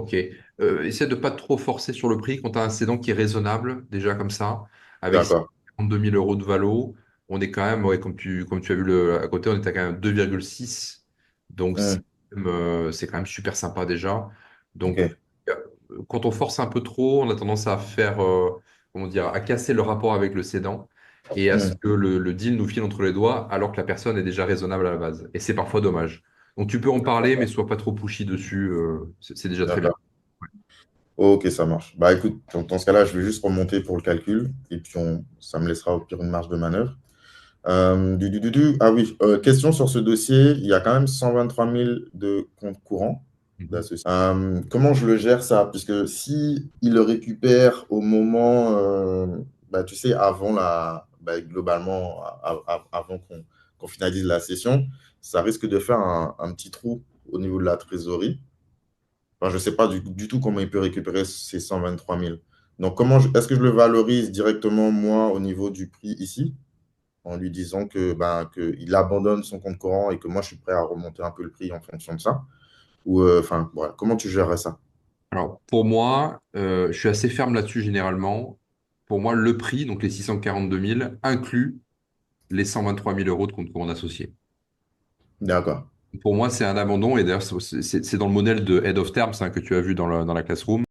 Ok. Essaie de pas trop forcer sur le prix quand tu as un sédan qui est raisonnable, déjà comme ça, avec D'accord. 52 000 euros de valo. On est quand même, ouais, comme tu as vu à côté, on est à quand même 2,6. Donc, Hmm. c'est quand même super sympa déjà. Donc, Ok. euh, quand on force un peu trop, on a tendance à faire, comment dire, à casser le rapport avec le sédan et à ce Hmm. que le deal nous file entre les doigts alors que la personne est déjà raisonnable à la base. Et c'est parfois dommage. Donc, tu peux en parler, mais sois pas trop pushy dessus. C'est déjà très bien. D'accord. Ok, ça marche. Bah écoute, dans ce cas-là, je vais juste remonter pour le calcul et puis ça me laissera au pire une marge de manœuvre. Ah oui, question sur ce dossier. Il y a quand même 123 000 de compte courant Mhm. d'associé. Comment je le gère ça? Puisque si il le récupère au moment, bah, tu sais, avant globalement, avant qu'on finalise la session, ça risque de faire un petit trou au niveau de la trésorerie. Enfin, je ne sais pas du tout comment il peut récupérer ces 123 000. Donc, est-ce que je le valorise directement, moi, au niveau du prix ici, en lui disant qu'il abandonne son compte courant et que moi, je suis prêt à remonter un peu le prix en fonction de ça? Ou, enfin, voilà, comment tu gérerais ça? Alors, pour moi, je suis assez ferme là-dessus généralement. Pour moi, le prix, donc les 642 000, inclut les 123 000 euros de compte courant associé. D'accord. Pour moi, c'est un abandon, et d'ailleurs, c'est dans le modèle de Head of Terms, hein, que tu as vu dans la classroom.